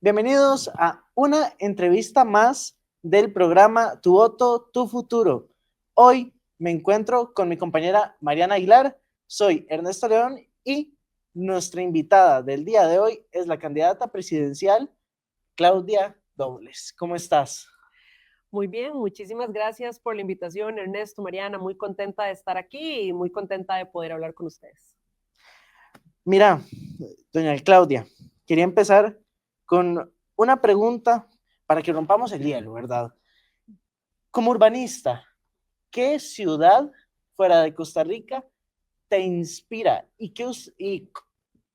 Bienvenidos a una entrevista más del programa Tu Voto, Tu Futuro. Hoy me encuentro con mi compañera Mariana Aguilar, soy Ernesto León y nuestra invitada del día de hoy es la candidata presidencial Claudia Dobles. ¿Cómo estás? Muy bien, muchísimas gracias por la invitación, Ernesto, Mariana, muy contenta de estar aquí y muy contenta de poder hablar con ustedes. Mira, doña Claudia, quería empezar con una pregunta para que rompamos el hielo, ¿verdad? Como urbanista, ¿qué ciudad fuera de Costa Rica te inspira y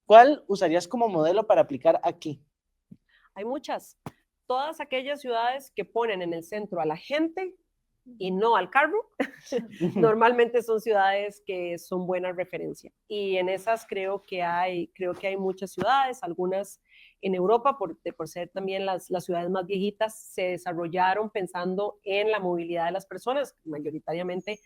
cuál usarías como modelo para aplicar aquí? Hay muchas, todas aquellas ciudades que ponen en el centro a la gente y no al carro, normalmente son ciudades que son buena referencia. Y en esas creo que hay muchas ciudades, algunas en Europa, por ser también las ciudades más viejitas, se desarrollaron pensando en la movilidad de las personas, mayoritariamente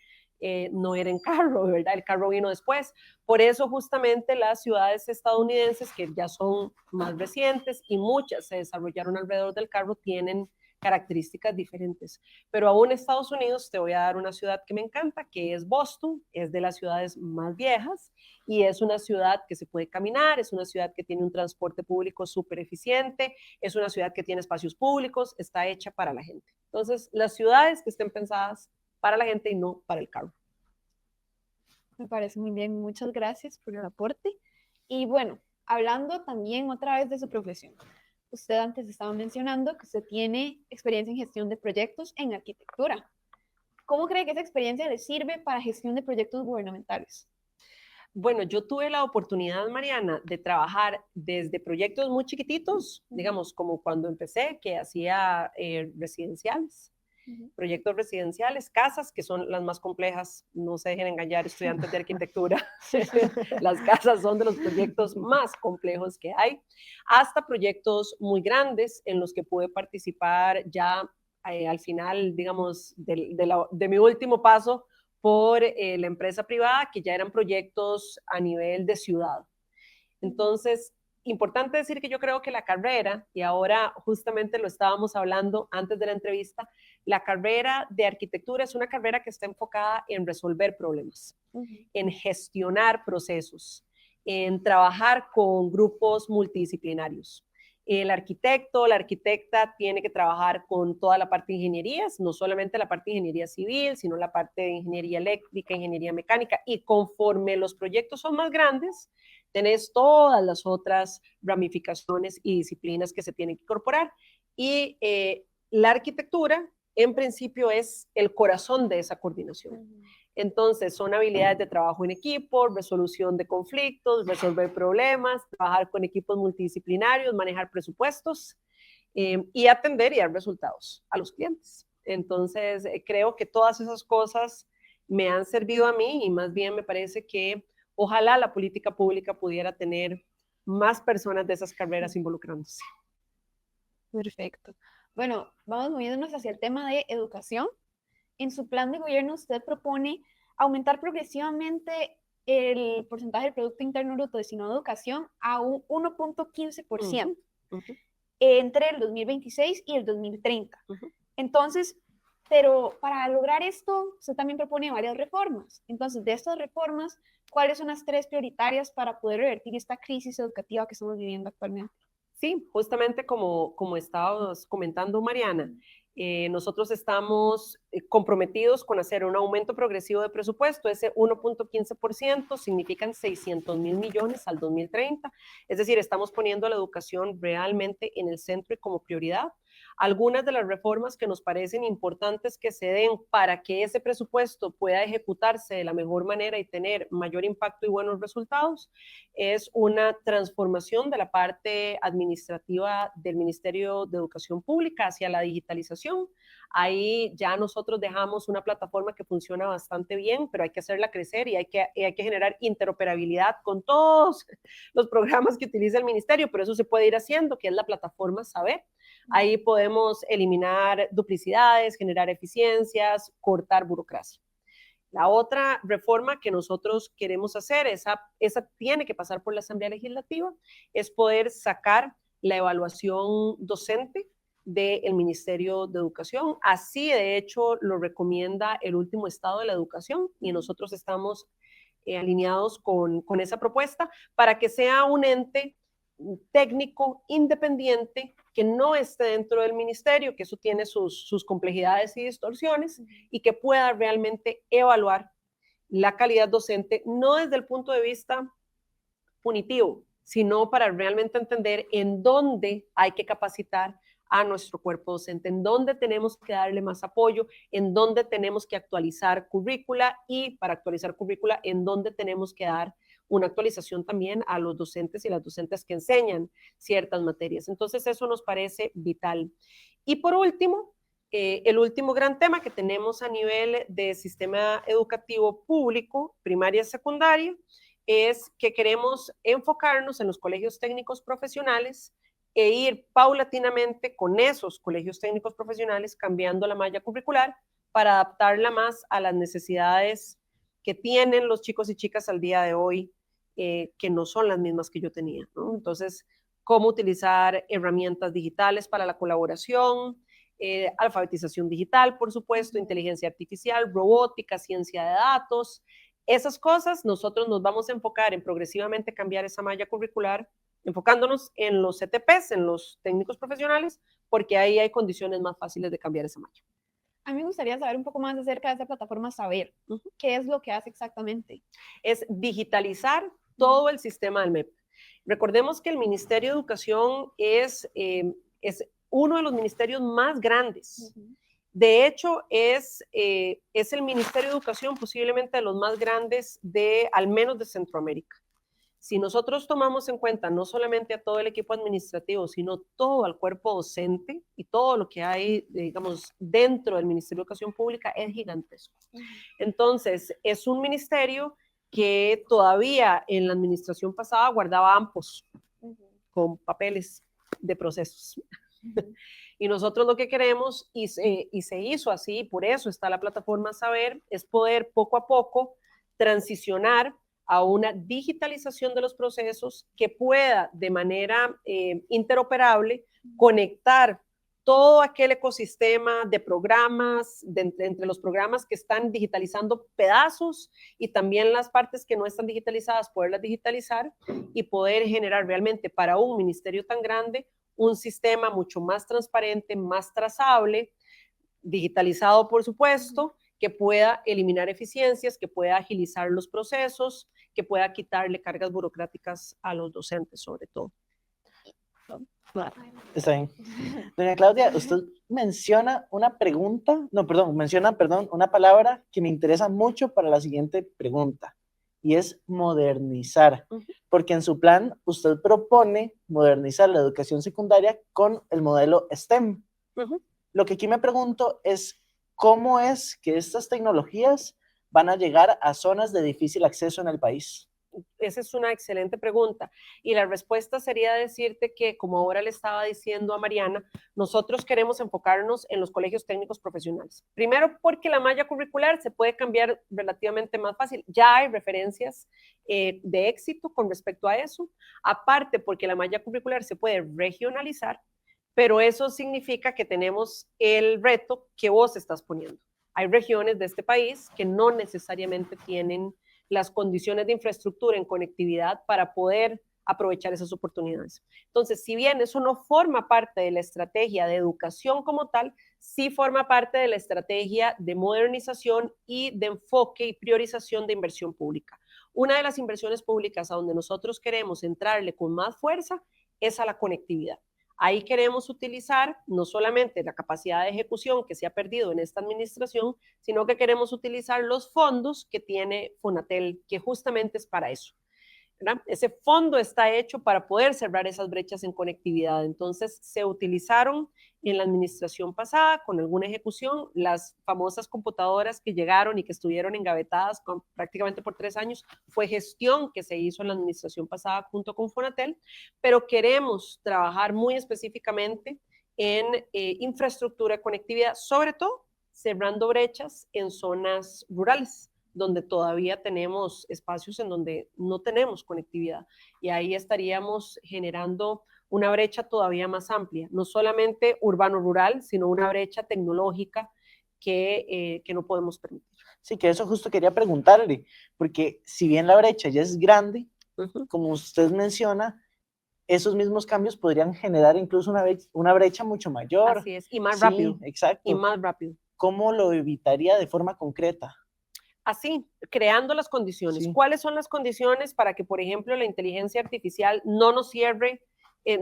no era en carro, ¿verdad? El carro vino después. Por eso justamente las ciudades estadounidenses, que ya son más recientes y muchas se desarrollaron alrededor del carro, tienen características diferentes. Pero aún en Estados Unidos te voy a dar una ciudad que me encanta, que es Boston, es de las ciudades más viejas y es una ciudad que se puede caminar, es una ciudad que tiene un transporte público súper eficiente, es una ciudad que tiene espacios públicos, está hecha para la gente. Entonces, las ciudades que estén pensadas para la gente y no para el carro. Me parece muy bien, muchas gracias por el aporte. Y bueno, hablando también otra vez de su profesión. Usted antes estaba mencionando que usted tiene experiencia en gestión de proyectos en arquitectura. ¿Cómo cree que esa experiencia le sirve para gestión de proyectos gubernamentales? Bueno, yo tuve la oportunidad, Mariana, de trabajar desde proyectos muy chiquititos, digamos, como cuando empecé, que hacía residenciales, proyectos residenciales, casas, que son las más complejas, no se dejen engañar, estudiantes de arquitectura, las casas son de los proyectos más complejos que hay, hasta proyectos muy grandes en los que pude participar ya al final, digamos, de mi último paso por la empresa privada, que ya eran proyectos a nivel de ciudad. Entonces, importante decir que yo creo que la carrera, y ahora justamente lo estábamos hablando antes de la entrevista, la carrera de arquitectura es una carrera que está enfocada en resolver problemas, en gestionar procesos, en trabajar con grupos multidisciplinarios. El arquitecto, la arquitecta tiene que trabajar con toda la parte de ingenierías, no solamente la parte de ingeniería civil, sino la parte de ingeniería eléctrica, ingeniería mecánica, y conforme los proyectos son más grandes, tenés todas las otras ramificaciones y disciplinas que se tienen que incorporar. Y la arquitectura, en principio, es el corazón de esa coordinación. Entonces, son habilidades de trabajo en equipo, resolución de conflictos, resolver problemas, trabajar con equipos multidisciplinarios, manejar presupuestos y atender y dar resultados a los clientes. Entonces, creo que todas esas cosas me han servido a mí y más bien me parece que ojalá la política pública pudiera tener más personas de esas carreras involucrándose. Perfecto. Bueno, vamos moviéndonos hacia el tema de educación. En su plan de gobierno usted propone aumentar progresivamente el porcentaje del Producto Interno Bruto destinado a educación a un 1.15% entre el 2026 y el 2030. Entonces, pero para lograr esto, usted también propone varias reformas. Entonces, de estas reformas, ¿cuáles son las tres prioritarias para poder revertir esta crisis educativa que estamos viviendo actualmente? Sí, justamente como estábamos comentando, Mariana, nosotros estamos comprometidos con hacer un aumento progresivo de presupuesto. Ese 1.15% significan 600.000 millones al 2030. Es decir, estamos poniendo la educación realmente en el centro y como prioridad. Algunas de las reformas que nos parecen importantes que se den para que ese presupuesto pueda ejecutarse de la mejor manera y tener mayor impacto y buenos resultados es una transformación de la parte administrativa del Ministerio de Educación Pública hacia la digitalización. Ahí ya nosotros dejamos una plataforma que funciona bastante bien, pero hay que hacerla crecer y hay que generar interoperabilidad con todos los programas que utiliza el ministerio, pero eso se puede ir haciendo, que es la plataforma Saber. Ahí podemos eliminar duplicidades, generar eficiencias, cortar burocracia. La otra reforma que nosotros queremos hacer, esa tiene que pasar por la Asamblea Legislativa, es poder sacar la evaluación docente del Ministerio de Educación. Así, de hecho, lo recomienda el último estado de la educación y nosotros estamos alineados con esa propuesta para que sea un ente técnico independiente que no esté dentro del ministerio, que eso tiene sus complejidades y distorsiones, y que pueda realmente evaluar la calidad docente, no desde el punto de vista punitivo, sino para realmente entender en dónde hay que capacitar a nuestro cuerpo docente, en dónde tenemos que darle más apoyo, en dónde tenemos que actualizar currícula y para actualizar currícula, en dónde tenemos que dar una actualización también a los docentes y las docentes que enseñan ciertas materias. Entonces, eso nos parece vital. Y por último, el último gran tema que tenemos a nivel de sistema educativo público, primaria y secundaria, es que queremos enfocarnos en los colegios técnicos profesionales e ir paulatinamente con esos colegios técnicos profesionales cambiando la malla curricular para adaptarla más a las necesidades que tienen los chicos y chicas al día de hoy, que no son las mismas que yo tenía, ¿no? Entonces, cómo utilizar herramientas digitales para la colaboración, alfabetización digital, por supuesto, inteligencia artificial, robótica, ciencia de datos. Esas cosas nosotros nos vamos a enfocar en progresivamente cambiar esa malla curricular, enfocándonos en los CTPs, en los técnicos profesionales, porque ahí hay condiciones más fáciles de cambiar esa malla. A mí me gustaría saber un poco más acerca de esa plataforma Saber. ¿Qué es lo que hace exactamente? Es digitalizar todo el sistema del MEP. Recordemos que el Ministerio de Educación es uno de los ministerios más grandes. De hecho, es el Ministerio de Educación posiblemente de los más grandes al menos de Centroamérica. Si nosotros tomamos en cuenta no solamente a todo el equipo administrativo, sino todo el cuerpo docente y todo lo que hay, digamos, dentro del Ministerio de Educación Pública, es gigantesco. Entonces, es un ministerio que todavía en la administración pasada guardaba ampos con papeles de procesos. Y nosotros lo que queremos, y se hizo así, por eso está la plataforma Saber, es poder poco a poco transicionar a una digitalización de los procesos que pueda de manera interoperable conectar todo aquel ecosistema de programas, entre los programas que están digitalizando pedazos y también las partes que no están digitalizadas, poderlas digitalizar y poder generar realmente para un ministerio tan grande un sistema mucho más transparente, más trazable, digitalizado por supuesto, que pueda eliminar eficiencias, que pueda agilizar los procesos, que pueda quitarle cargas burocráticas a los docentes sobre todo. Está bien. Doña Claudia, usted menciona una palabra que me interesa mucho para la siguiente pregunta, y es modernizar, porque en su plan usted propone modernizar la educación secundaria con el modelo STEM. Lo que aquí me pregunto es, ¿cómo es que estas tecnologías van a llegar a zonas de difícil acceso en el país? Esa es una excelente pregunta. Y la respuesta sería decirte que, como ahora le estaba diciendo a Mariana, nosotros queremos enfocarnos en los colegios técnicos profesionales. Primero, porque la malla curricular se puede cambiar relativamente más fácil. Ya hay referencias de éxito con respecto a eso. Aparte, porque la malla curricular se puede regionalizar, pero eso significa que tenemos el reto que vos estás poniendo. Hay regiones de este país que no necesariamente tienen las condiciones de infraestructura en conectividad para poder aprovechar esas oportunidades. Entonces, si bien eso no forma parte de la estrategia de educación como tal, sí forma parte de la estrategia de modernización y de enfoque y priorización de inversión pública. Una de las inversiones públicas a donde nosotros queremos entrarle con más fuerza es a la conectividad. Ahí queremos utilizar no solamente la capacidad de ejecución que se ha perdido en esta administración, sino que queremos utilizar los fondos que tiene Fonatel, que justamente es para eso, ¿verdad? Ese fondo está hecho para poder cerrar esas brechas en conectividad. Entonces, se utilizaron en la administración pasada con alguna ejecución las famosas computadoras que llegaron y que estuvieron engavetadas prácticamente por 3 años. Fue gestión que se hizo en la administración pasada junto con Fonatel, pero queremos trabajar muy específicamente en infraestructura de conectividad, sobre todo cerrando brechas en zonas rurales, donde todavía tenemos espacios en donde no tenemos conectividad. Y ahí estaríamos generando una brecha todavía más amplia, no solamente urbano-rural, sino una brecha tecnológica que no podemos permitir. Sí, que eso justo quería preguntarle, porque si bien la brecha ya es grande, como usted menciona, esos mismos cambios podrían generar incluso una brecha mucho mayor. Así es, y más Sí, rápido. exacto. Y más rápido. ¿Cómo lo evitaría de forma concreta? Así, creando las condiciones. Sí. ¿Cuáles son las condiciones para que, por ejemplo, la inteligencia artificial no nos cierre,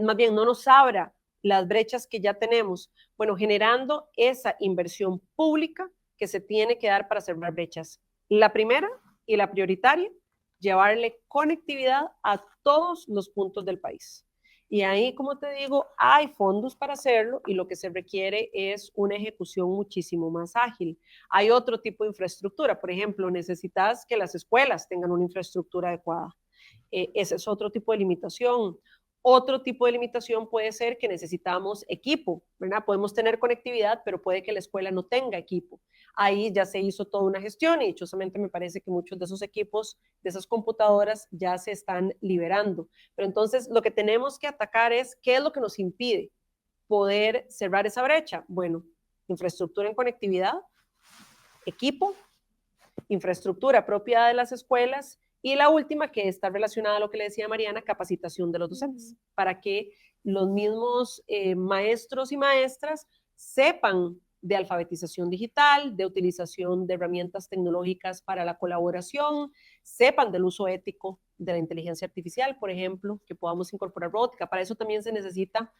más bien no nos abra las brechas que ya tenemos? Bueno, generando esa inversión pública que se tiene que dar para cerrar brechas. La primera y la prioritaria, llevarle conectividad a todos los puntos del país. Y ahí, como te digo, hay fondos para hacerlo y lo que se requiere es una ejecución muchísimo más ágil. Hay otro tipo de infraestructura, por ejemplo, necesitas que las escuelas tengan una infraestructura adecuada. Ese es otro tipo de limitación. Otro tipo de limitación puede ser que necesitamos equipo, ¿verdad? Podemos tener conectividad, pero puede que la escuela no tenga equipo. Ahí ya se hizo toda una gestión y dichosamente me parece que muchos de esos equipos, de esas computadoras, ya se están liberando. Pero entonces lo que tenemos que atacar es qué es lo que nos impide poder cerrar esa brecha. Bueno, infraestructura en conectividad, equipo, infraestructura propia de las escuelas y la última, que está relacionada a lo que le decía Mariana, capacitación de los docentes, para que los mismos maestros y maestras sepan de alfabetización digital, de utilización de herramientas tecnológicas para la colaboración, sepan del uso ético de la inteligencia artificial, por ejemplo, que podamos incorporar robótica. Para eso también se necesita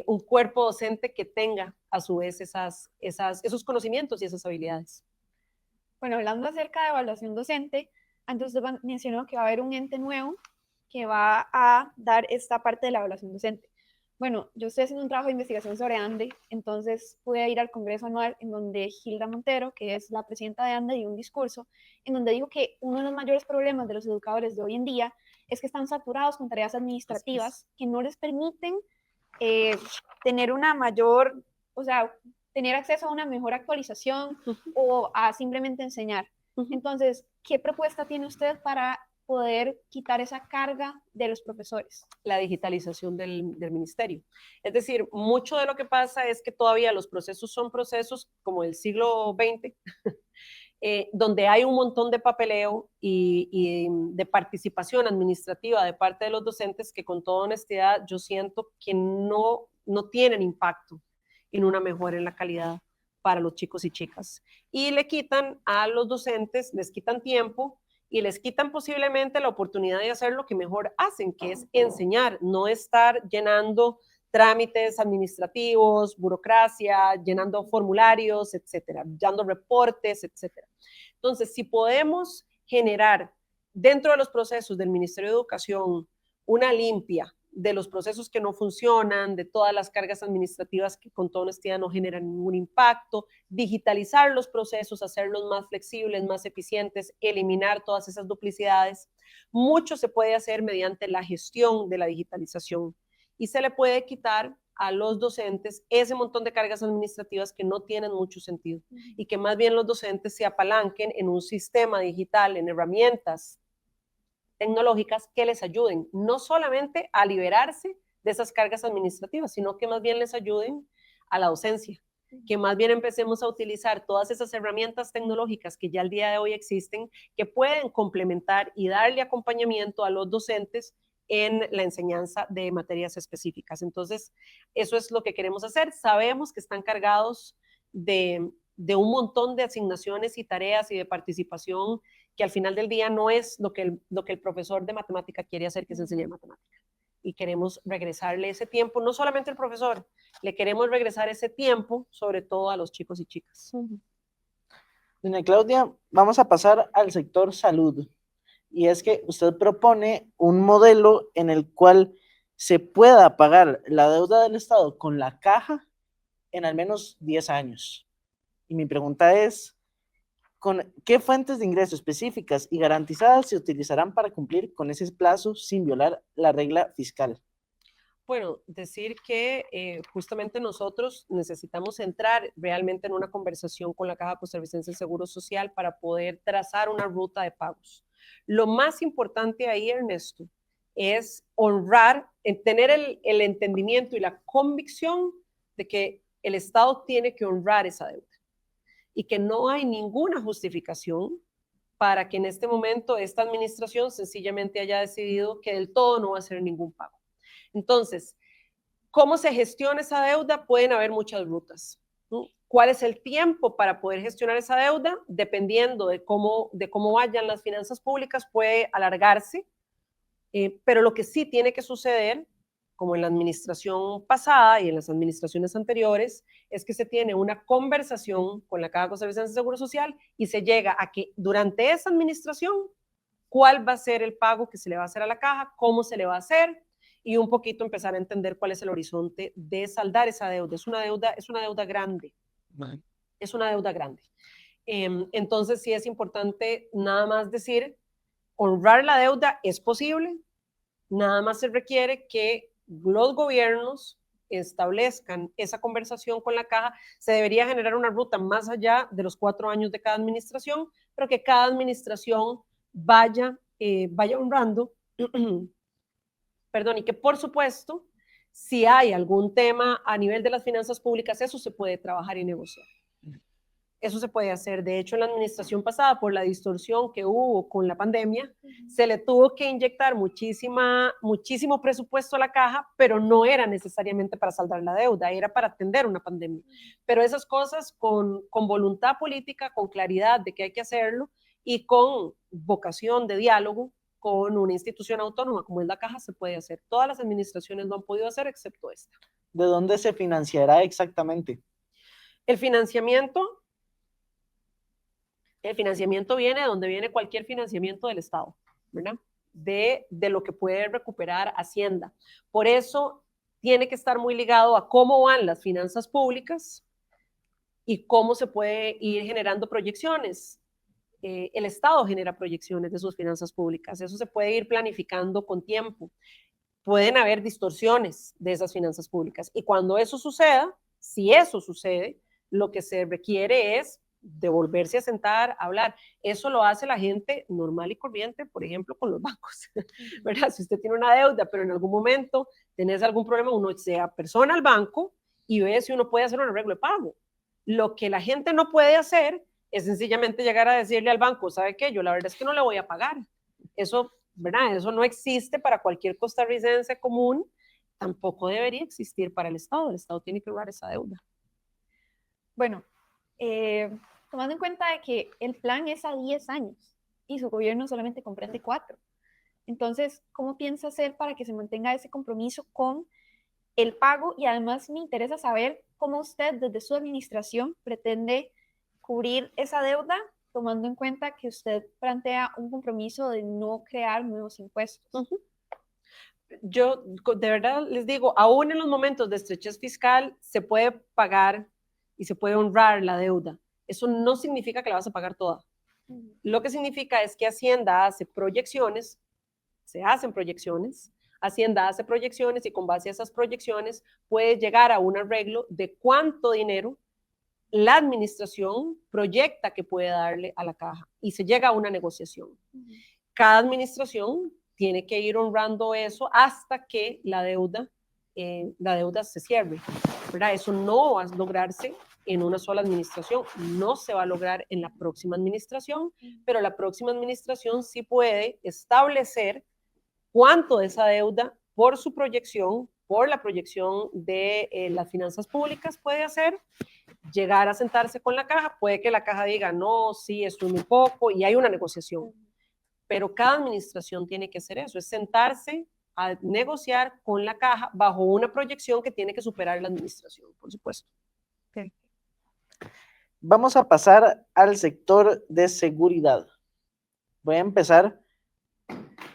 un cuerpo docente que tenga a su vez esos conocimientos y esas habilidades. Bueno, hablando acerca de evaluación docente, antes usted mencionó que va a haber un ente nuevo que va a dar esta parte de la evaluación docente. Bueno, yo estoy haciendo un trabajo de investigación sobre ANDE, entonces pude ir al Congreso Anual en donde Gilda Montero, que es la presidenta de ANDE, dio un discurso en donde dijo que uno de los mayores problemas de los educadores de hoy en día es que están saturados con tareas administrativas que no les permiten tener una mayor, o sea, tener acceso a una mejor actualización o a simplemente enseñar. Entonces, ¿qué propuesta tiene usted para poder quitar esa carga de los profesores? La digitalización del ministerio. Es decir, mucho de lo que pasa es que todavía los procesos son procesos como del siglo XX, donde hay un montón de papeleo y de participación administrativa de parte de los docentes que con toda honestidad yo siento que no tienen impacto en una mejora en la calidad para los chicos y chicas. Y le quitan a los docentes, les quitan tiempo y les quitan posiblemente la oportunidad de hacer lo que mejor hacen, que es enseñar, no estar llenando trámites administrativos, burocracia, llenando formularios, etcétera, dando reportes, etcétera. Entonces, si podemos generar dentro de los procesos del Ministerio de Educación una limpia de los procesos que no funcionan, de todas las cargas administrativas que con toda honestidad no generan ningún impacto, digitalizar los procesos, hacerlos más flexibles, más eficientes, eliminar todas esas duplicidades. Mucho se puede hacer mediante la gestión de la digitalización y se le puede quitar a los docentes ese montón de cargas administrativas que no tienen mucho sentido y que más bien los docentes se apalanquen en un sistema digital, en herramientas tecnológicas que les ayuden no solamente a liberarse de esas cargas administrativas, sino que más bien les ayuden a la docencia, que más bien empecemos a utilizar todas esas herramientas tecnológicas que ya al día de hoy existen, que pueden complementar y darle acompañamiento a los docentes en la enseñanza de materias específicas. Entonces, eso es lo que queremos hacer. Sabemos que están cargados de un montón de asignaciones y tareas y de participación que al final del día no es lo que el profesor de matemática quiere hacer, que es enseñar matemática. Y queremos regresarle ese tiempo, no solamente al profesor, le queremos regresar ese tiempo, sobre todo a los chicos y chicas. Doña Claudia, vamos a pasar al sector salud. Y es que usted propone un modelo en el cual se pueda pagar la deuda del Estado con la caja en al menos 10 años. Y mi pregunta es, ¿con qué fuentes de ingreso específicas y garantizadas se utilizarán para cumplir con ese plazo sin violar la regla fiscal? Bueno, decir que justamente nosotros necesitamos entrar realmente en una conversación con la Caja Costarricense de Seguro Social para poder trazar una ruta de pagos. Lo más importante ahí, Ernesto, es honrar, tener el entendimiento y la convicción de que el Estado tiene que honrar esa deuda y que no hay ninguna justificación para que en este momento esta administración sencillamente haya decidido que del todo no va a hacer ningún pago. Entonces, ¿cómo se gestiona esa deuda? Pueden haber muchas rutas. ¿Cuál es el tiempo para poder gestionar esa deuda? Dependiendo de cómo vayan las finanzas públicas, puede alargarse, pero lo que sí tiene que suceder, como en la administración pasada y en las administraciones anteriores, es que se tiene una conversación con la Caja Costarricense de Seguro Social y se llega a que durante esa administración, cuál va a ser el pago que se le va a hacer a la caja, cómo se le va a hacer, y un poquito empezar a entender cuál es el horizonte de saldar esa deuda. Es una deuda grande. Es una deuda grande. Entonces sí es importante nada más decir, honrar la deuda es posible, nada más se requiere que los gobiernos establezcan esa conversación con la caja. Se debería generar una ruta más allá de los 4 años de cada administración, pero que cada administración vaya honrando, perdón, y que por supuesto, si hay algún tema a nivel de las finanzas públicas, eso se puede trabajar y negociar. Eso se puede hacer. De hecho, en la administración pasada, por la distorsión que hubo con la pandemia, se le tuvo que inyectar muchísimo presupuesto a la caja, pero no era necesariamente para saldar la deuda, era para atender una pandemia. Pero esas cosas con voluntad política, con claridad de que hay que hacerlo y con vocación de diálogo con una institución autónoma como es la caja, se puede hacer. Todas las administraciones lo han podido hacer, excepto esta. ¿De dónde se financiará exactamente? El financiamiento viene de donde viene cualquier financiamiento del Estado, ¿verdad? De lo que puede recuperar Hacienda. Por eso tiene que estar muy ligado a cómo van las finanzas públicas y cómo se puede ir generando proyecciones. El Estado genera proyecciones de sus finanzas públicas. Eso se puede ir planificando con tiempo. Pueden haber distorsiones de esas finanzas públicas. Y cuando eso suceda, si eso sucede, lo que se requiere es de volverse a sentar, a hablar. Eso lo hace la gente normal y corriente, por ejemplo, con los bancos, ¿verdad? Si usted tiene una deuda, pero en algún momento tenés algún problema, uno se apersona al banco y ve si uno puede hacer un arreglo de pago. Lo que la gente no puede hacer es sencillamente llegar a decirle al banco, ¿sabe qué? Yo la verdad es que no le voy a pagar. Eso, ¿verdad? Eso no existe para cualquier costarricense común, tampoco debería existir para el Estado. El Estado tiene que honrar esa deuda. Bueno, tomando en cuenta de que el plan es a 10 años y su gobierno solamente comprende 4. Entonces, ¿cómo piensa hacer para que se mantenga ese compromiso con el pago? Y además me interesa saber cómo usted desde su administración pretende cubrir esa deuda, tomando en cuenta que usted plantea un compromiso de no crear nuevos impuestos. Yo de verdad les digo, aún en los momentos de estrechez fiscal se puede pagar y se puede honrar la deuda. Eso no significa que la vas a pagar toda. Lo que significa es que Hacienda hace proyecciones, se hacen proyecciones, Hacienda hace proyecciones y con base a esas proyecciones puede llegar a un arreglo de cuánto dinero la administración proyecta que puede darle a la caja y se llega a una negociación. Cada administración tiene que ir honrando eso hasta que la deuda se cierre, ¿verdad? Eso no va a lograrse en una sola administración, no se va a lograr en la próxima administración, pero la próxima administración sí puede establecer cuánto de esa deuda por su proyección, por la proyección de las finanzas públicas puede hacer, llegar a sentarse con la caja, puede que la caja diga, no, sí, esto es muy poco, y hay una negociación. Pero cada administración tiene que hacer eso, es sentarse a negociar con la caja bajo una proyección que tiene que superar la administración, por supuesto. Okay. Vamos a pasar al sector de seguridad. Voy a empezar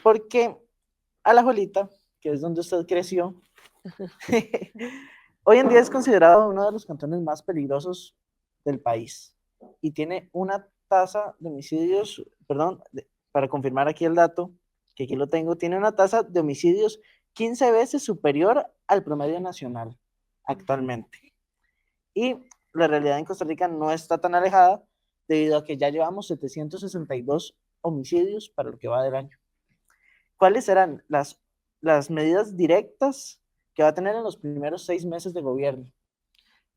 porque Alajuelita, que es donde usted creció, hoy en día es considerado uno de los cantones más peligrosos del país y tiene una tasa de homicidios, perdón, para confirmar aquí el dato, que aquí lo tengo, tiene una tasa de homicidios 15 veces superior al promedio nacional actualmente. Y la realidad en Costa Rica no está tan alejada debido a que ya llevamos 762 homicidios para lo que va del año. ¿Cuáles serán las las medidas directas que va a tener en los primeros 6 meses de gobierno?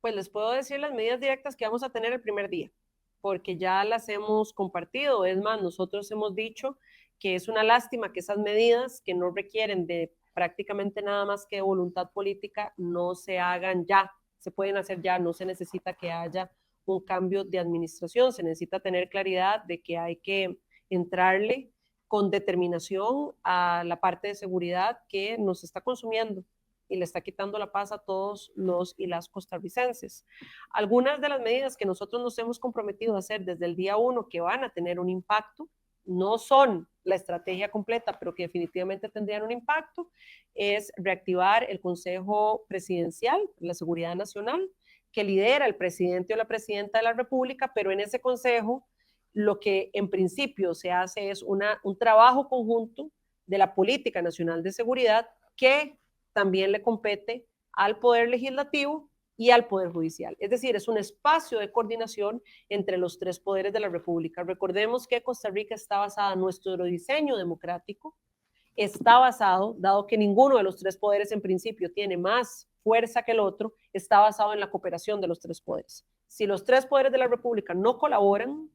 Pues les puedo decir las medidas directas que vamos a tener el primer día, porque ya las hemos compartido. Es más, nosotros hemos dicho que es una lástima que esas medidas que no requieren de prácticamente nada más que voluntad política no se hagan ya, se pueden hacer ya, no se necesita que haya un cambio de administración, se necesita tener claridad de que hay que entrarle con determinación a la parte de seguridad que nos está consumiendo y le está quitando la paz a todos los y las costarricenses. Algunas de las medidas que nosotros nos hemos comprometido a hacer desde el día 1 que van a tener un impacto, no son la estrategia completa, pero que definitivamente tendrían un impacto, es reactivar el Consejo Presidencial, la Seguridad Nacional, que lidera el presidente o la presidenta de la República, pero en ese consejo lo que en principio se hace es un trabajo conjunto de la política nacional de seguridad que también le compete al Poder Legislativo y al Poder Judicial. Es decir, es un espacio de coordinación entre los tres poderes de la República. Recordemos que Costa Rica está basada en nuestro diseño democrático, está basado, dado que ninguno de los tres poderes en principio tiene más fuerza que el otro, está basado en la cooperación de los tres poderes. Si los tres poderes de la República no colaboran,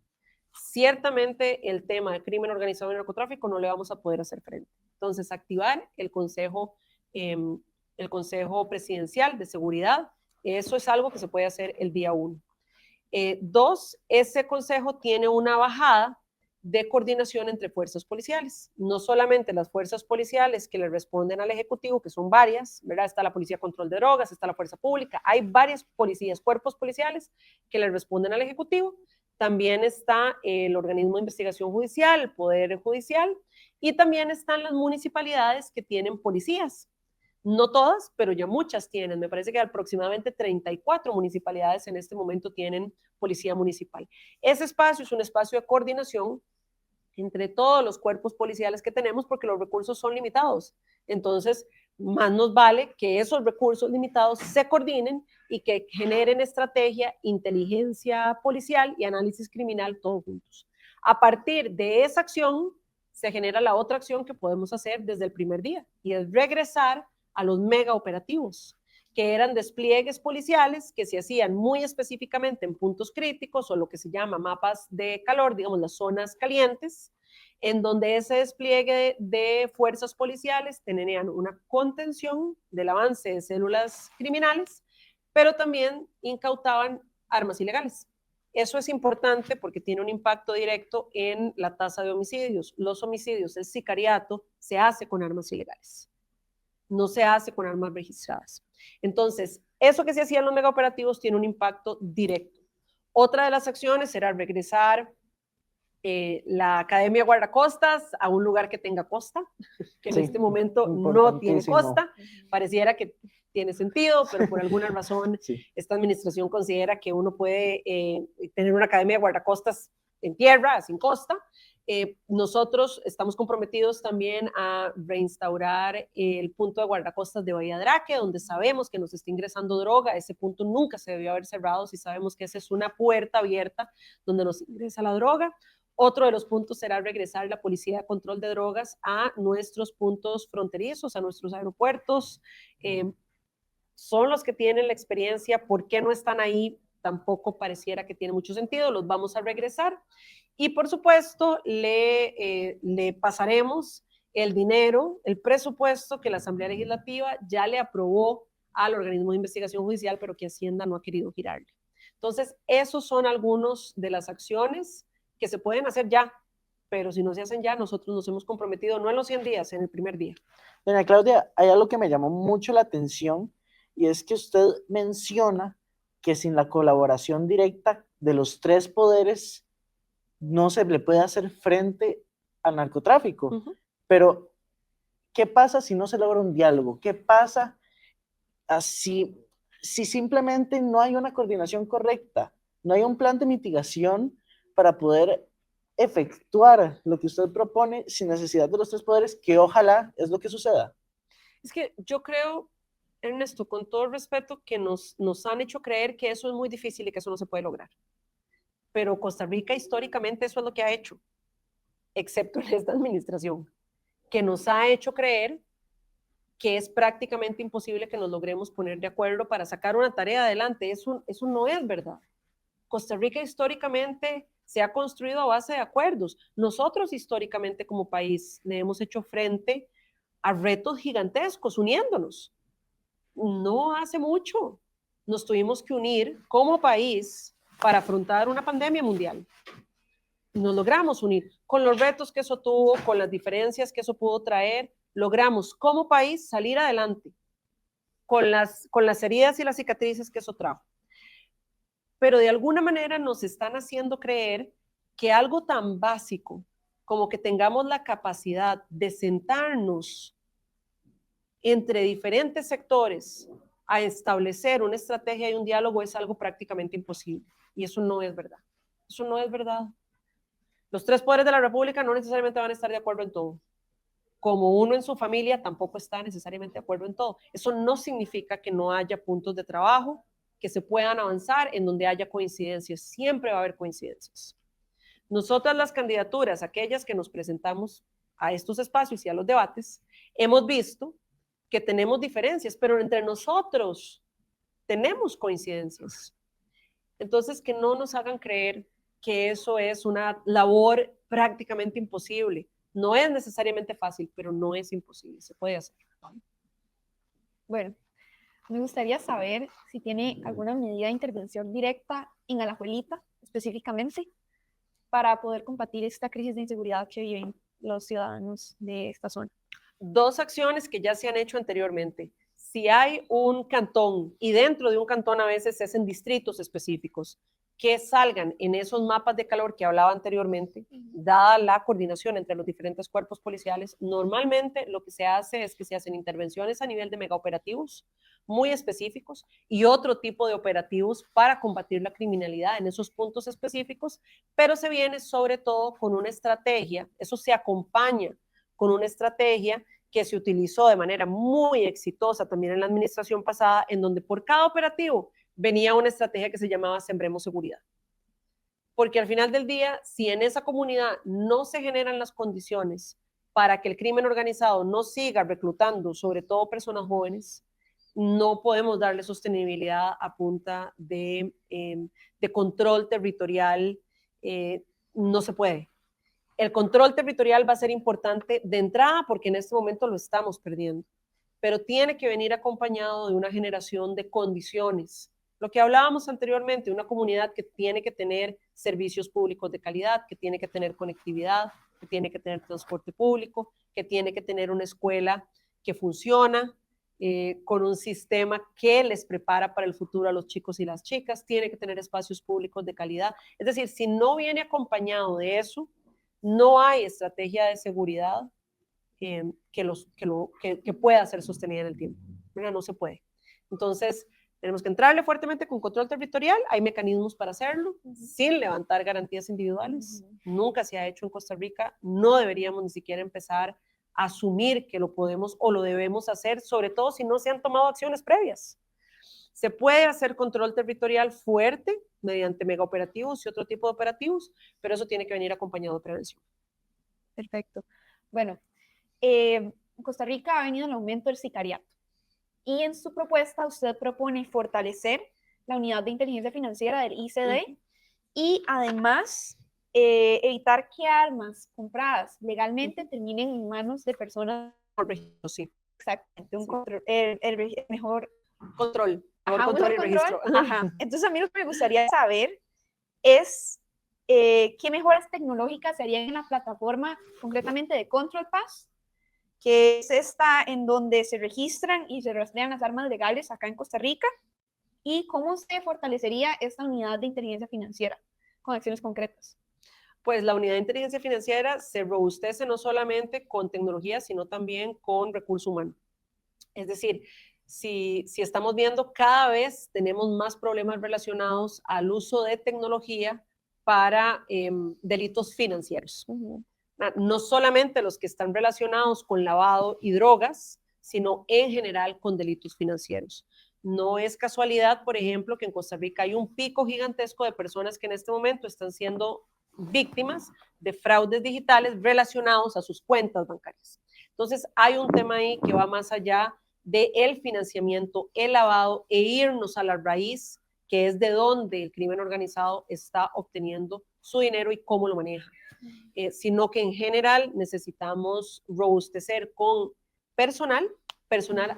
ciertamente el tema del crimen organizado y narcotráfico no le vamos a poder hacer frente. Entonces, activar el Consejo Presidencial de Seguridad, eso es algo que se puede hacer el día 1. 2, ese consejo tiene una bajada de coordinación entre fuerzas policiales, no solamente las fuerzas policiales que le responden al Ejecutivo, que son varias, ¿verdad? Está la Policía de Control de Drogas, está la Fuerza Pública, hay varias policías, cuerpos policiales que le responden al Ejecutivo, también está el organismo de investigación judicial, el Poder Judicial, y también están las municipalidades que tienen policías. No todas, pero ya muchas tienen. Me parece que aproximadamente 34 municipalidades en este momento tienen policía municipal. Ese espacio es un espacio de coordinación entre todos los cuerpos policiales que tenemos porque los recursos son limitados. Entonces, más nos vale que esos recursos limitados se coordinen y que generen estrategia, inteligencia policial y análisis criminal todos juntos. A partir de esa acción se genera la otra acción que podemos hacer desde el primer día y es regresar a los mega operativos, que eran despliegues policiales que se hacían muy específicamente en puntos críticos o lo que se llama mapas de calor, digamos las zonas calientes, en donde ese despliegue de fuerzas policiales tenían una contención del avance de células criminales, pero también incautaban armas ilegales. Eso es importante porque tiene un impacto directo en la tasa de homicidios. Los homicidios, el sicariato, se hace con armas ilegales, no se hace con armas registradas. Entonces, eso que se hacía en los megaoperativos tiene un impacto directo. Otra de las acciones será regresar la Academia Guardacostas a un lugar que tenga costa, que en este momento no tiene costa. Pareciera que tiene sentido, pero por alguna razón esta administración considera que uno puede tener una Academia de Guardacostas en tierra, sin costa. Nosotros estamos comprometidos también a reinstaurar el punto de guardacostas de Bahía Draque, donde sabemos que nos está ingresando droga. Ese punto nunca se debió haber cerrado si sabemos que esa es una puerta abierta donde nos ingresa la droga. Otro de los puntos será regresar la Policía de Control de Drogas a nuestros puntos fronterizos, a nuestros aeropuertos. Son los que tienen la experiencia. ¿Por qué no están ahí? Tampoco pareciera que tiene mucho sentido. Los vamos a regresar. Y por supuesto, le pasaremos el dinero, el presupuesto que la Asamblea Legislativa ya le aprobó al organismo de investigación judicial, pero que Hacienda no ha querido girarle. Entonces, esos son algunos de las acciones que se pueden hacer ya, pero si no se hacen ya, nosotros nos hemos comprometido, no en los 100 días, en el primer día. Doña Claudia, hay algo que me llamó mucho la atención y es que usted menciona que sin la colaboración directa de los tres poderes no se le puede hacer frente al narcotráfico. Pero, ¿qué pasa si no se logra un diálogo? ¿Qué pasa si simplemente no hay una coordinación correcta? No hay un plan de mitigación para poder efectuar lo que usted propone sin necesidad de los tres poderes, que ojalá es lo que suceda. Es que yo creo, Ernesto, con todo el respeto, que nos han hecho creer que eso es muy difícil y que eso no se puede lograr. Pero Costa Rica históricamente eso es lo que ha hecho, excepto en esta administración, que nos ha hecho creer que es prácticamente imposible que nos logremos poner de acuerdo para sacar una tarea adelante. Eso no es verdad. Costa Rica históricamente se ha construido a base de acuerdos. Nosotros históricamente como país le hemos hecho frente a retos gigantescos uniéndonos. No hace mucho nos tuvimos que unir como país para afrontar una pandemia mundial. Nos logramos unir con los retos que eso tuvo, con las diferencias que eso pudo traer. Logramos como país salir adelante con las heridas y las cicatrices que eso trajo. Pero de alguna manera nos están haciendo creer que algo tan básico como que tengamos la capacidad de sentarnos entre diferentes sectores a establecer una estrategia y un diálogo es algo prácticamente imposible. Y eso no es verdad. Eso no es verdad. Los tres poderes de la República no necesariamente van a estar de acuerdo en todo. Como uno en su familia tampoco está necesariamente de acuerdo en todo. Eso no significa que no haya puntos de trabajo, que se puedan avanzar en donde haya coincidencias. Siempre va a haber coincidencias. Nosotras las candidaturas, aquellas que nos presentamos a estos espacios y a los debates, hemos visto que tenemos diferencias, pero entre nosotros tenemos coincidencias. Entonces, que no nos hagan creer que eso es una labor prácticamente imposible. No es necesariamente fácil, pero no es imposible, se puede hacer. Bueno, me gustaría saber si tiene alguna medida de intervención directa en Alajuelita, específicamente, para poder combatir esta crisis de inseguridad que viven los ciudadanos de esta zona. Dos acciones que ya se han hecho anteriormente. Si hay un cantón, y dentro de un cantón a veces se hacen distritos específicos, que salgan en esos mapas de calor que hablaba anteriormente, dada la coordinación entre los diferentes cuerpos policiales, normalmente lo que se hace es que se hacen intervenciones a nivel de megaoperativos muy específicos y otro tipo de operativos para combatir la criminalidad en esos puntos específicos, pero se viene sobre todo con una estrategia, eso se acompaña con una estrategia que se utilizó de manera muy exitosa también en la administración pasada, en donde por cada operativo venía una estrategia que se llamaba Sembremos Seguridad. Porque al final del día, si en esa comunidad no se generan las condiciones para que el crimen organizado no siga reclutando, sobre todo personas jóvenes, no podemos darle sostenibilidad a punta de control territorial, no se puede. El control territorial va a ser importante de entrada porque en este momento lo estamos perdiendo, pero tiene que venir acompañado de una generación de condiciones. Lo que hablábamos anteriormente, una comunidad que tiene que tener servicios públicos de calidad, que tiene que tener conectividad, que tiene que tener transporte público, que tiene que tener una escuela que funciona, con un sistema que les prepara para el futuro a los chicos y las chicas, tiene que tener espacios públicos de calidad. Es decir, si no viene acompañado de eso, no hay estrategia de seguridad que pueda ser sostenida en el tiempo. Mira, no se puede. Entonces, tenemos que entrarle fuertemente con control territorial. Hay mecanismos para hacerlo sin levantar garantías individuales. Nunca se ha hecho en Costa Rica. No deberíamos ni siquiera empezar a asumir que lo podemos o lo debemos hacer, sobre todo si no se han tomado acciones previas. Se puede hacer control territorial fuerte mediante megaoperativos y otro tipo de operativos, pero eso tiene que venir acompañado de prevención. Perfecto. Bueno, en Costa Rica ha venido el aumento del sicariato y en su propuesta usted propone fortalecer la unidad de inteligencia financiera del ICD y además evitar que armas compradas legalmente terminen en manos de personas. Sí. Exactamente, el mejor control. Ajá, control y registro. Ajá. Entonces a mí lo que me gustaría saber es qué mejoras tecnológicas se harían en la plataforma concretamente de Control Pass, que es esta en donde se registran y se rastrean las armas legales acá en Costa Rica, y cómo se fortalecería esta unidad de inteligencia financiera con acciones concretas. Pues la unidad de inteligencia financiera se robustece no solamente con tecnología, sino también con recurso humano. Es decir, si estamos viendo cada vez tenemos más problemas relacionados al uso de tecnología para delitos financieros. No solamente los que están relacionados con lavado y drogas, sino en general con delitos financieros. No es casualidad, por ejemplo, que en Costa Rica hay un pico gigantesco de personas que en este momento están siendo víctimas de fraudes digitales relacionados a sus cuentas bancarias. Entonces, hay un tema ahí que va más allá del financiamiento, el lavado e irnos a la raíz, que es de donde el crimen organizado está obteniendo su dinero y cómo lo maneja. Sino que en general necesitamos robustecer con personal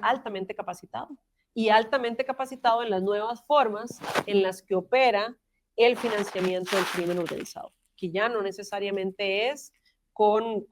altamente capacitado y altamente capacitado en las nuevas formas en las que opera el financiamiento del crimen organizado, que ya no necesariamente es con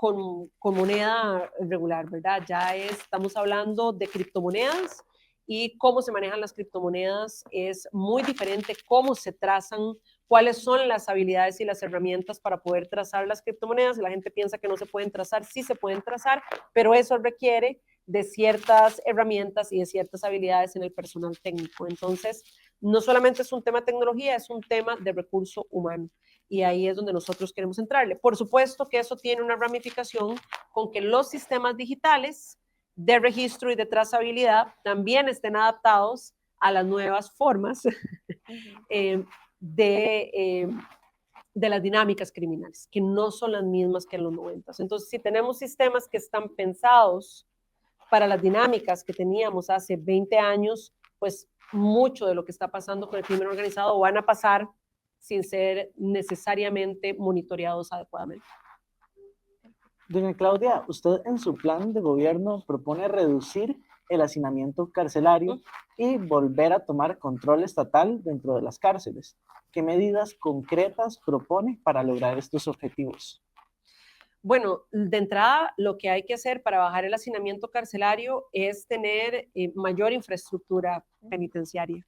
moneda regular, ¿verdad? Ya estamos hablando de criptomonedas y cómo se manejan las criptomonedas es muy diferente, cómo se trazan, cuáles son las habilidades y las herramientas para poder trazar las criptomonedas. La gente piensa que no se pueden trazar, sí se pueden trazar, pero eso requiere de ciertas herramientas y de ciertas habilidades en el personal técnico. Entonces, no solamente es un tema de tecnología, es un tema de recurso humano. Y ahí es donde nosotros queremos entrarle. Por supuesto que eso tiene una ramificación con que los sistemas digitales de registro y de trazabilidad también estén adaptados a las nuevas formas de las dinámicas criminales, que no son las mismas que en los 90. Entonces, si tenemos sistemas que están pensados para las dinámicas que teníamos hace 20 años, pues mucho de lo que está pasando con el crimen organizado van a pasar sin ser necesariamente monitoreados adecuadamente. Doña Claudia, usted en su plan de gobierno propone reducir el hacinamiento carcelario y volver a tomar control estatal dentro de las cárceles. ¿Qué medidas concretas propone para lograr estos objetivos? Bueno, de entrada, lo que hay que hacer para bajar el hacinamiento carcelario es tener mayor infraestructura penitenciaria.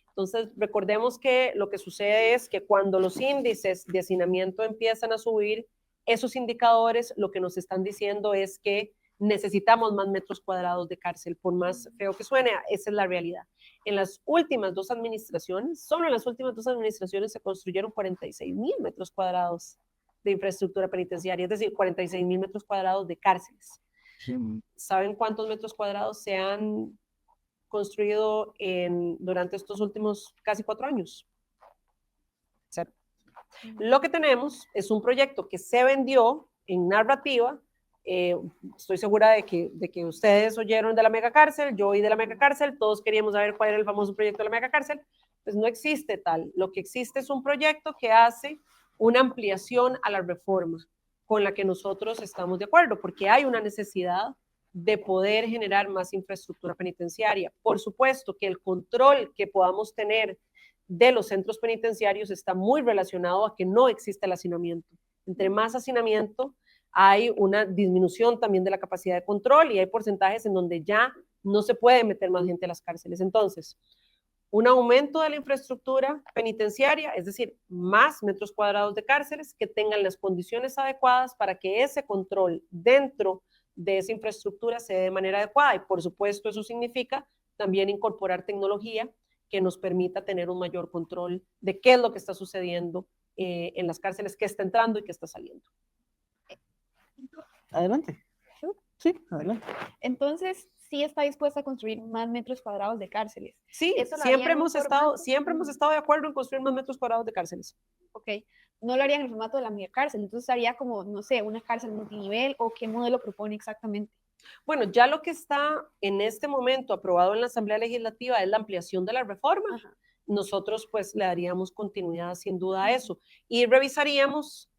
Entonces, recordemos que lo que sucede es que cuando los índices de hacinamiento empiezan a subir, esos indicadores lo que nos están diciendo es que necesitamos más metros cuadrados de cárcel, por más feo que suene, esa es la realidad. En las últimas dos administraciones, solo en las últimas dos administraciones se construyeron 46,000 metros cuadrados de infraestructura penitenciaria, es decir, 46,000 metros cuadrados de cárceles. Sí. ¿Saben cuántos metros cuadrados se han construido durante estos últimos casi 4 años? Cero. Lo que tenemos es un proyecto que se vendió en narrativa. Estoy segura de que ustedes oyeron de la megacárcel, yo oí de la megacárcel, todos queríamos saber cuál era el famoso proyecto de la megacárcel. Pues no existe tal. Lo que existe es un proyecto que hace una ampliación a la reforma con la que nosotros estamos de acuerdo, porque hay una necesidad de poder generar más infraestructura penitenciaria. Por supuesto que el control que podamos tener de los centros penitenciarios está muy relacionado a que no existe el hacinamiento. Entre más hacinamiento, hay una disminución también de la capacidad de control y hay porcentajes en donde ya no se puede meter más gente a las cárceles. Entonces, un aumento de la infraestructura penitenciaria, es decir, más metros cuadrados de cárceles que tengan las condiciones adecuadas para que ese control dentro de esa infraestructura se dé de manera adecuada. Y por supuesto eso significa también incorporar tecnología que nos permita tener un mayor control de qué es lo que está sucediendo en las cárceles, qué está entrando y qué está saliendo. Adelante. Sí, adelante. Entonces, sí está dispuesta a construir más metros cuadrados de cárceles. Sí, siempre hemos estado de acuerdo en construir más metros cuadrados de cárceles. Ok, no lo harían en el formato de la megacárcel, entonces haría como, no sé, una cárcel multinivel, o qué modelo propone exactamente. Bueno, ya lo que está en este momento aprobado en la Asamblea Legislativa es la ampliación de la reforma. Ajá. Nosotros pues le daríamos continuidad sin duda a eso y revisaríamos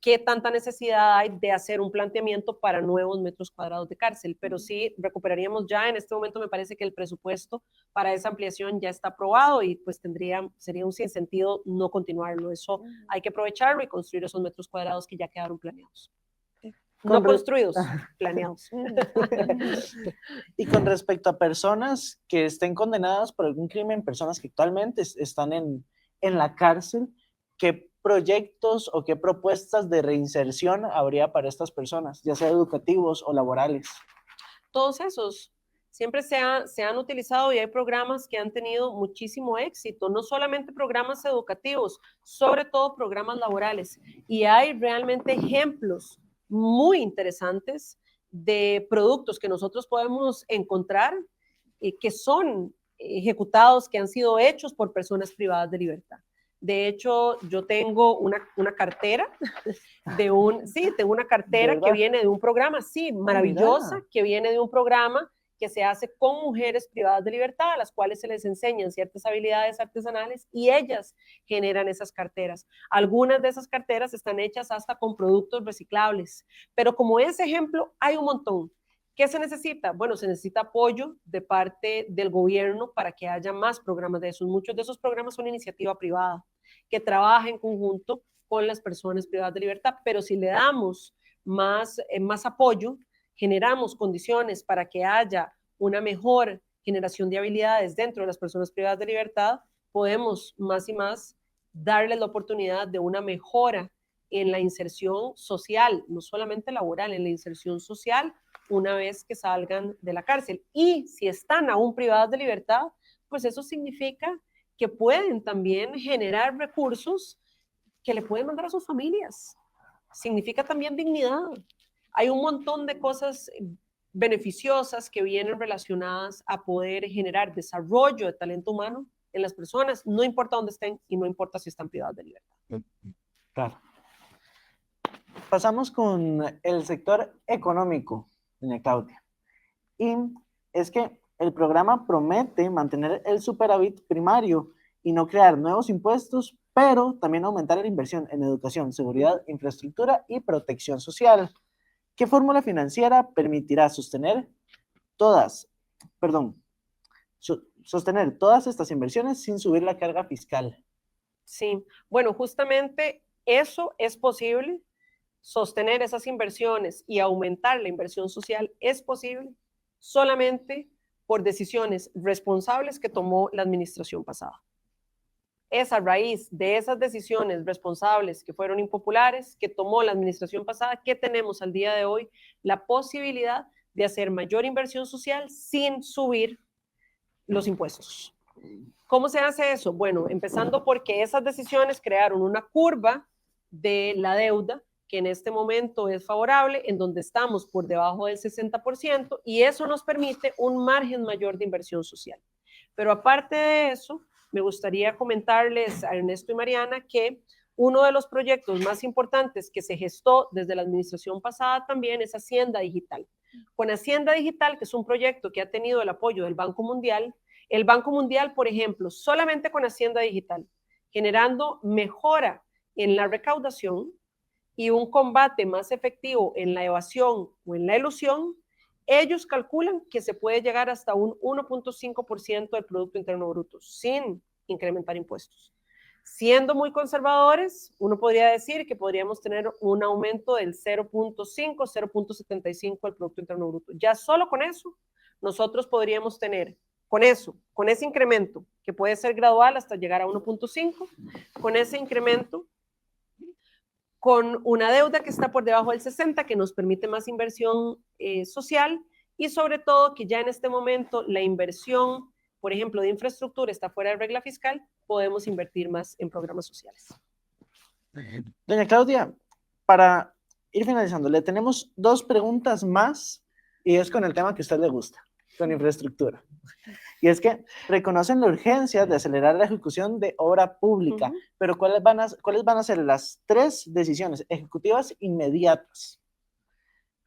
qué tanta necesidad hay de hacer un planteamiento para nuevos metros cuadrados de cárcel, pero sí recuperaríamos ya en este momento, me parece que el presupuesto para esa ampliación ya está aprobado y pues sería un sinsentido no continuarlo. Eso hay que aprovecharlo y construir esos metros cuadrados que ya quedaron planeados. No construidos, planeados. Y con respecto a personas que estén condenadas por algún crimen, personas que actualmente están en la cárcel, ¿qué proyectos o qué propuestas de reinserción habría para estas personas, ya sea educativos o laborales? Todos esos siempre se han utilizado y hay programas que han tenido muchísimo éxito, no solamente programas educativos, sobre todo programas laborales. Y hay realmente ejemplos muy interesantes de productos que nosotros podemos encontrar que son ejecutados, que han sido hechos por personas privadas de libertad. De hecho, yo tengo una cartera tengo una cartera que viene de un programa, sí, maravillosa, que viene de un programa que se hace con mujeres privadas de libertad, a las cuales se les enseñan ciertas habilidades artesanales y ellas generan esas carteras. Algunas de esas carteras están hechas hasta con productos reciclables, pero como ese ejemplo hay un montón. ¿Qué se necesita? Bueno, se necesita apoyo de parte del gobierno para que haya más programas de esos. Muchos de esos programas son iniciativa privada, que trabaja en conjunto con las personas privadas de libertad, pero si le damos más apoyo, generamos condiciones para que haya una mejor generación de habilidades dentro de las personas privadas de libertad, podemos más y más darles la oportunidad de una mejora en la inserción social, no solamente laboral, en la inserción social una vez que salgan de la cárcel. Y si están aún privadas de libertad, pues eso significa que pueden también generar recursos que le pueden mandar a sus familias. Significa también dignidad. Hay un montón de cosas beneficiosas que vienen relacionadas a poder generar desarrollo de talento humano en las personas, no importa dónde estén y no importa si están privadas de libertad. Claro. Pasamos con el sector económico, doña Claudia. Y es que el programa promete mantener el superávit primario y no crear nuevos impuestos, pero también aumentar la inversión en educación, seguridad, infraestructura y protección social. ¿Qué fórmula financiera permitirá sostener todas estas inversiones sin subir la carga fiscal? Sí, bueno, justamente eso es posible. Sostener esas inversiones y aumentar la inversión social es posible solamente por decisiones responsables que tomó la administración pasada. Es a raíz de esas decisiones responsables que fueron impopulares, que tomó la administración pasada, que tenemos al día de hoy la posibilidad de hacer mayor inversión social sin subir los impuestos. ¿Cómo se hace eso? Bueno, empezando porque esas decisiones crearon una curva de la deuda que en este momento es favorable, en donde estamos por debajo del 60%, y eso nos permite un margen mayor de inversión social. Pero aparte de eso, me gustaría comentarles a Ernesto y Mariana que uno de los proyectos más importantes que se gestó desde la administración pasada también es Hacienda Digital. Con Hacienda Digital, que es un proyecto que ha tenido el apoyo del Banco Mundial, el Banco Mundial, por ejemplo, solamente con Hacienda Digital, generando mejora en la recaudación y un combate más efectivo en la evasión o en la elusión, ellos calculan que se puede llegar hasta un 1.5% del Producto Interno Bruto sin incrementar impuestos. Siendo muy conservadores, uno podría decir que podríamos tener un aumento del 0.5, 0.75 del Producto Interno Bruto. Ya solo con eso, nosotros podríamos tener, con ese incremento, que puede ser gradual hasta llegar a 1.5, con ese incremento, con una deuda que está por debajo del 60, que nos permite más inversión social y sobre todo que ya en este momento la inversión, por ejemplo, de infraestructura está fuera de regla fiscal, podemos invertir más en programas sociales. Doña Claudia, para ir finalizando, le tenemos 2 preguntas más y es con el tema que a usted le gusta, con infraestructura. Y es que reconocen la urgencia de acelerar la ejecución de obra pública, pero ¿cuáles van a ser las 3 decisiones ejecutivas inmediatas?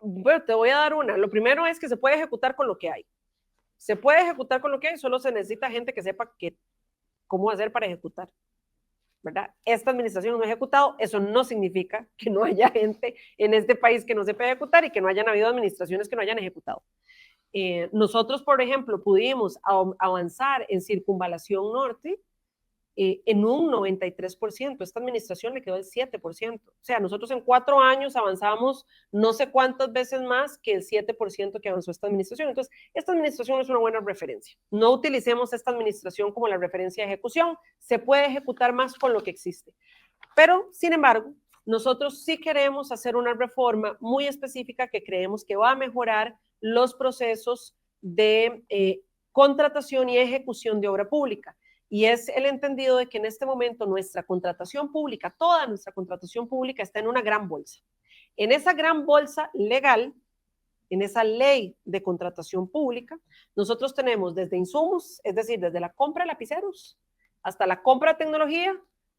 Bueno, te voy a dar una. Lo primero es que se puede ejecutar con lo que hay. Se puede ejecutar con lo que hay, solo se necesita gente que sepa cómo hacer para ejecutar, ¿verdad? Esta administración no ha ejecutado, eso no significa que no haya gente en este país que no sepa ejecutar y que no hayan habido administraciones que no hayan ejecutado. Nosotros, por ejemplo, pudimos avanzar en Circunvalación Norte en un 93%. Esta administración le quedó el 7%. O sea, nosotros en 4 años avanzamos no sé cuántas veces más que el 7% que avanzó esta administración. Entonces, esta administración es una buena referencia. No utilicemos esta administración como la referencia de ejecución. Se puede ejecutar más con lo que existe. Pero, sin embargo, nosotros sí queremos hacer una reforma muy específica que creemos que va a mejorar los procesos de contratación y ejecución de obra pública. Y es el entendido de que en este momento nuestra contratación pública, toda nuestra contratación pública está en una gran bolsa. En esa gran bolsa legal, en esa ley de contratación pública, nosotros tenemos desde insumos, es decir, desde la compra de lapiceros hasta la compra de tecnología,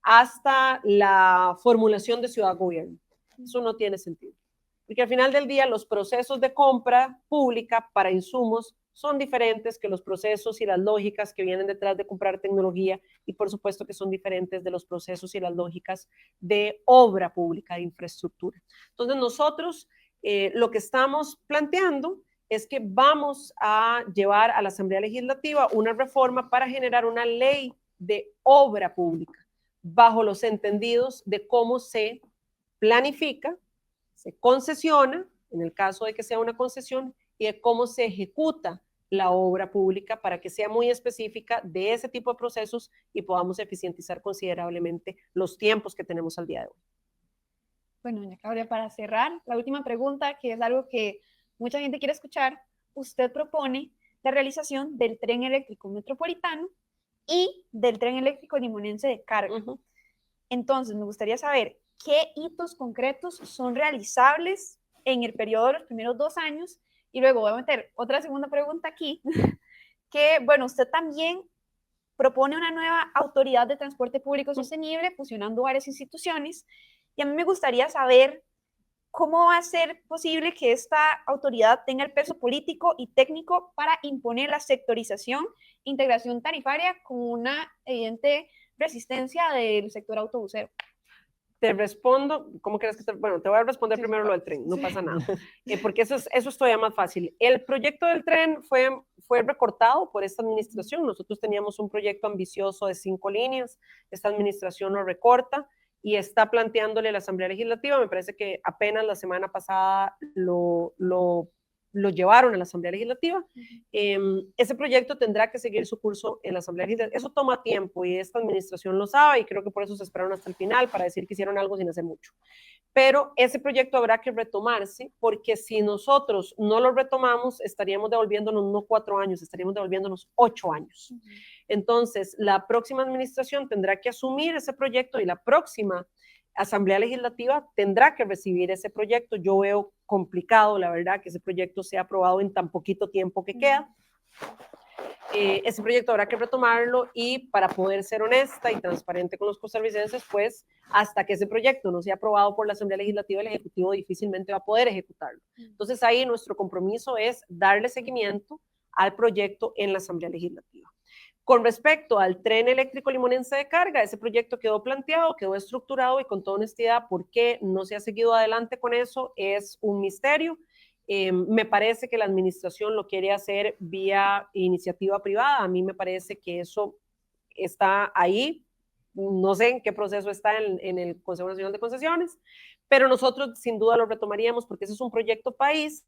hasta la formulación de ciudad-gobierno. Eso no tiene sentido. Porque al final del día los procesos de compra pública para insumos son diferentes que los procesos y las lógicas que vienen detrás de comprar tecnología y por supuesto que son diferentes de los procesos y las lógicas de obra pública, de infraestructura. Entonces nosotros lo que estamos planteando es que vamos a llevar a la Asamblea Legislativa una reforma para generar una ley de obra pública bajo los entendidos de cómo se planifica, se concesiona, en el caso de que sea una concesión, y de cómo se ejecuta la obra pública para que sea muy específica de ese tipo de procesos y podamos eficientizar considerablemente los tiempos que tenemos al día de hoy. Bueno, doña Claudia, para cerrar, la última pregunta, que es algo que mucha gente quiere escuchar, usted propone la realización del tren eléctrico metropolitano y del tren eléctrico limonense de carga. Entonces, me gustaría saber qué hitos concretos son realizables en el periodo de los primeros 2 años. Y luego voy a meter otra segunda pregunta aquí, que, bueno, usted también propone una nueva autoridad de transporte público sostenible, fusionando varias instituciones. Y a mí me gustaría saber cómo va a ser posible que esta autoridad tenga el peso político y técnico para imponer la sectorización, integración tarifaria con una evidente resistencia del sector autobusero. Te respondo, ¿cómo crees que bueno, te voy a responder primero lo del tren, no pasa nada, porque eso es todavía más fácil. El proyecto del tren fue recortado por esta administración. Nosotros teníamos un proyecto ambicioso de 5 líneas, esta administración lo recorta y está planteándole a la Asamblea Legislativa, me parece que apenas la semana pasada lo llevaron a la Asamblea Legislativa. Ese proyecto tendrá que seguir su curso en la Asamblea Legislativa. Eso toma tiempo y esta administración lo sabe y creo que por eso se esperaron hasta el final para decir que hicieron algo sin hacer mucho. Pero ese proyecto habrá que retomarse porque si nosotros no lo retomamos estaríamos devolviéndonos no 4 años, estaríamos devolviéndonos 8 años. Entonces, la próxima administración tendrá que asumir ese proyecto y la próxima Asamblea Legislativa tendrá que recibir ese proyecto. Yo veo complicado, la verdad, que ese proyecto sea aprobado en tan poquito tiempo que queda. Ese proyecto habrá que retomarlo y para poder ser honesta y transparente con los costarricenses, pues hasta que ese proyecto no sea aprobado por la Asamblea Legislativa, el Ejecutivo difícilmente va a poder ejecutarlo. Entonces ahí nuestro compromiso es darle seguimiento al proyecto en la Asamblea Legislativa. Con respecto al tren eléctrico limonense de carga, ese proyecto quedó planteado, quedó estructurado y con toda honestidad, ¿por qué no se ha seguido adelante con eso? Es un misterio. Me parece que la administración lo quiere hacer vía iniciativa privada. A mí me parece que eso está ahí. No sé en qué proceso está en el Consejo Nacional de Concesiones, pero nosotros sin duda lo retomaríamos porque ese es un proyecto país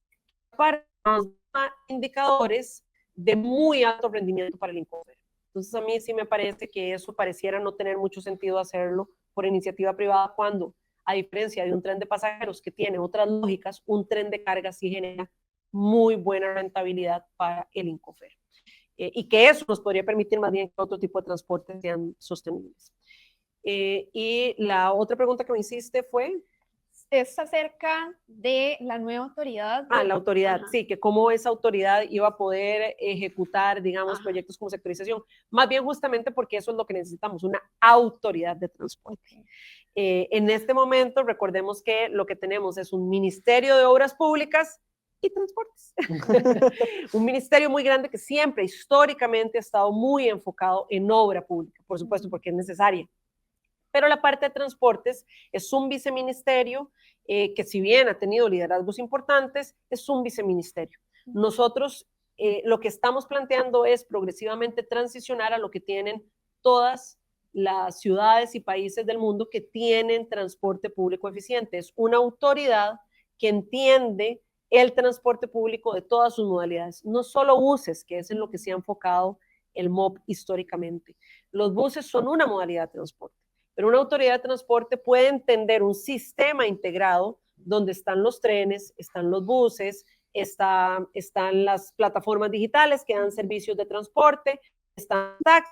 para indicadores de muy alto rendimiento para el Incofer. Entonces a mí sí me parece que eso pareciera no tener mucho sentido hacerlo por iniciativa privada cuando, a diferencia de un tren de pasajeros que tiene otras lógicas, un tren de carga sí genera muy buena rentabilidad para el Incofer. Y que eso nos podría permitir más bien que otro tipo de transportes sean sostenibles. Y la otra pregunta que me hiciste fue... Es acerca de la nueva autoridad. La autoridad, sí, que cómo esa autoridad iba a poder ejecutar, digamos, proyectos como sectorización. Más bien justamente porque eso es lo que necesitamos, una autoridad de transporte. En este momento, recordemos que lo que tenemos es un Ministerio de Obras Públicas y Transportes. Un ministerio muy grande que siempre, históricamente, ha estado muy enfocado en obra pública, por supuesto, porque es necesaria. Pero la parte de transportes es un viceministerio que si bien ha tenido liderazgos importantes, es un viceministerio. Nosotros lo que estamos planteando es progresivamente transicionar a lo que tienen todas las ciudades y países del mundo que tienen transporte público eficiente. Es una autoridad que entiende el transporte público de todas sus modalidades, no solo buses, que es en lo que se ha enfocado el MOP históricamente. Los buses son una modalidad de transporte. Pero una autoridad de transporte puede entender un sistema integrado donde están los trenes, están los buses, están las plataformas digitales que dan servicios de transporte, están taxis,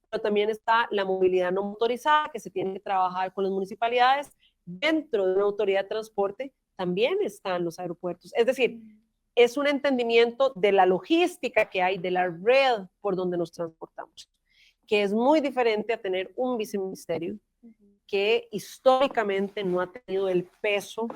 pero también está la movilidad no motorizada que se tiene que trabajar con las municipalidades. Dentro de una autoridad de transporte también están los aeropuertos. Es decir, es un entendimiento de la logística que hay, de la red por donde nos transportamos, que es muy diferente a tener un viceministerio que históricamente no ha tenido el peso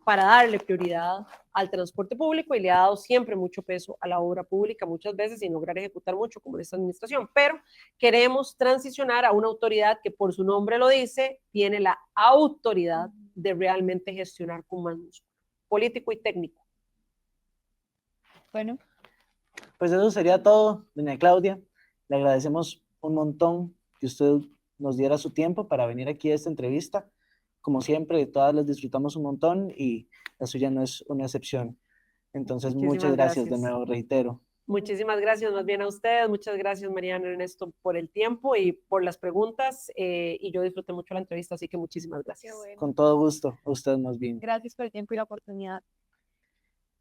para darle prioridad al transporte público y le ha dado siempre mucho peso a la obra pública, muchas veces sin lograr ejecutar mucho como en esta administración, pero queremos transicionar a una autoridad que por su nombre lo dice, tiene la autoridad de realmente gestionar con más músculo, político y técnico. Bueno, Pues eso sería todo, doña Claudia. Le agradecemos un montón que usted nos diera su tiempo para venir aquí a esta entrevista. Como siempre, todas las disfrutamos un montón y la suya no es una excepción. Entonces, muchas gracias de nuevo, reitero. Muchísimas gracias más bien a ustedes, muchas gracias Mariana, Ernesto, por el tiempo y por las preguntas, y yo disfruté mucho la entrevista, así que muchísimas gracias. bueno. Con todo gusto, a usted más bien. Gracias por el tiempo y la oportunidad.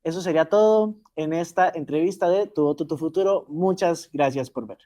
Eso sería todo en esta entrevista de Tu Voto, Tu Futuro. Muchas gracias por ver.